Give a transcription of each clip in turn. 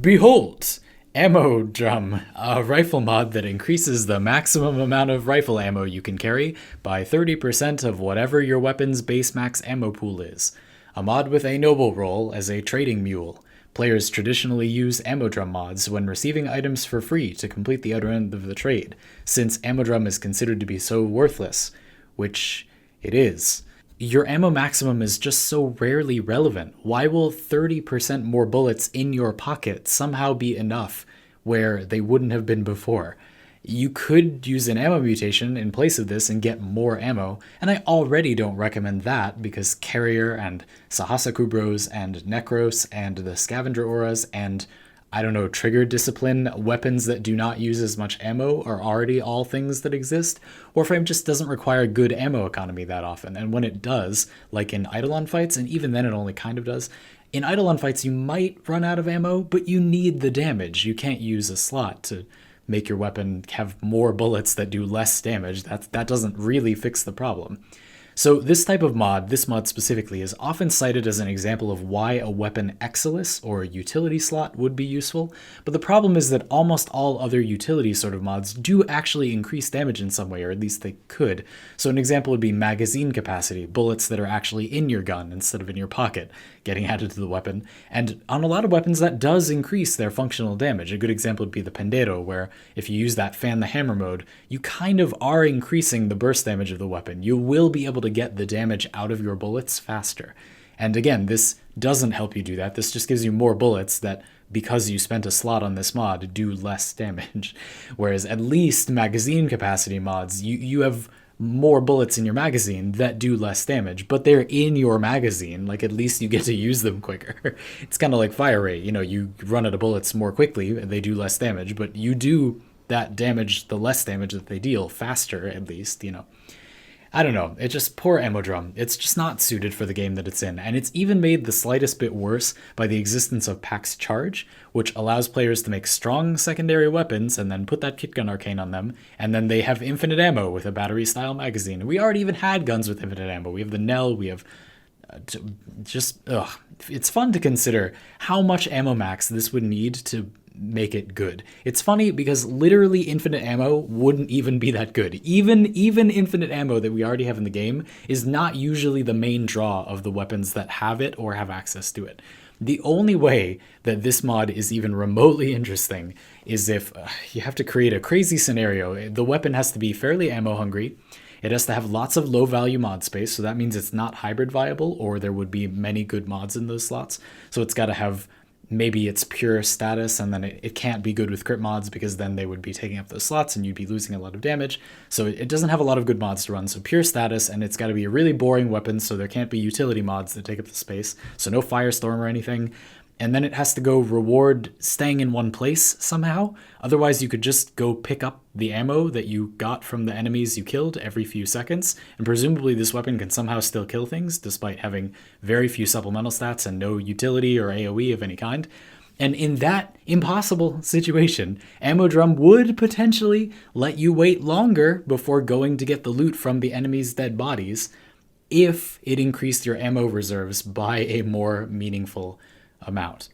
Behold, Ammo Drum, a rifle mod that increases the maximum amount of rifle ammo you can carry by 30% of whatever your weapon's base max ammo pool is. A mod with a noble role as a trading mule. Players traditionally use Ammo Drum mods when receiving items for free to complete the outer end of the trade, since Ammo Drum is considered to be so worthless, which it is. Your ammo maximum is just so rarely relevant. Why will 30% more bullets in your pocket somehow be enough where they wouldn't have been before? You could use an ammo mutation in place of this and get more ammo, and I already don't recommend that because Carrier and Sahasaku Bros and Nekros and the Scavenger Auras and trigger discipline weapons that do not use as much ammo are already all things that exist. Warframe just doesn't require good ammo economy that often, and when it does, like in Eidolon fights, and even then it only kind of does, in Eidolon fights you might run out of ammo, but you need the damage. You can't use a slot to make your weapon have more bullets that do less damage. That doesn't really fix the problem. So this type of mod, this mod specifically, is often cited as an example of why a weapon Exilis or a utility slot would be useful, but the problem is that almost all other utility sort of mods do actually increase damage in some way, or at least they could. So an example would be magazine capacity, bullets that are actually in your gun instead of in your pocket, getting added to the weapon, and on a lot of weapons that does increase their functional damage. A good example would be the Pendero, where if you use that fan the hammer mode, you kind of are increasing the burst damage of the weapon. You will be able to get the damage out of your bullets faster. And again, this doesn't help you do that. This just gives you more bullets that, because you spent a slot on this mod, do less damage. Whereas at least magazine capacity mods, you have more bullets in your magazine that do less damage, but they're in your magazine. Like, at least you get to use them quicker. It's kind of like fire rate. You run out of bullets more quickly, and they do less damage, but you do that damage, the less damage that they deal, faster, at least. I don't know, it's just poor Ammo Drum. It's just not suited for the game that it's in, and it's even made the slightest bit worse by the existence of Pax Charge, which allows players to make strong secondary weapons and then put that Kitgun Arcane on them, and then they have infinite ammo with a battery-style magazine. We already even had guns with infinite ammo. We have the Nell, we have It's fun to consider how much ammo max this would need to make it good. It's funny because literally infinite ammo wouldn't even be that good. Even infinite ammo that we already have in the game is not usually the main draw of the weapons that have it or have access to it. The only way that this mod is even remotely interesting is if you have to create a crazy scenario. The weapon has to be fairly ammo hungry. It has to have lots of low-value mod space, so that means it's not hybrid viable, or there would be many good mods in those slots. So it's got to have maybe it's pure status, and then it can't be good with crit mods because then they would be taking up those slots and you'd be losing a lot of damage. So it doesn't have a lot of good mods to run, so pure status, and it's got to be a really boring weapon, so there can't be utility mods that take up the space, so no Firestorm or anything. And then it has to go reward staying in one place somehow. Otherwise, you could just go pick up the ammo that you got from the enemies you killed every few seconds. And presumably this weapon can somehow still kill things, despite having very few supplemental stats and no utility or AoE of any kind. And in that impossible situation, Ammo Drum would potentially let you wait longer before going to get the loot from the enemy's dead bodies if it increased your ammo reserves by a more meaningful amount.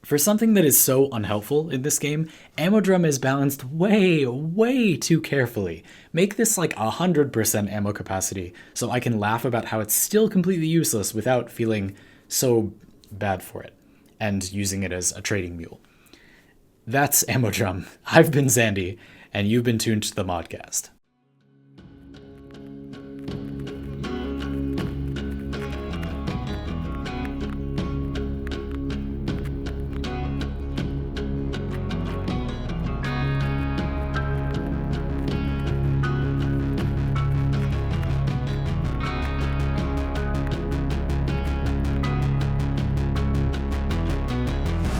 For something that is so unhelpful in this game, Ammo Drum is balanced way too carefully. Make this like 100% ammo capacity so I can laugh about how it's still completely useless without feeling so bad for it and using it as a trading mule. That's Ammo Drum. I've been Zandy, and you've been tuned to the ModCast.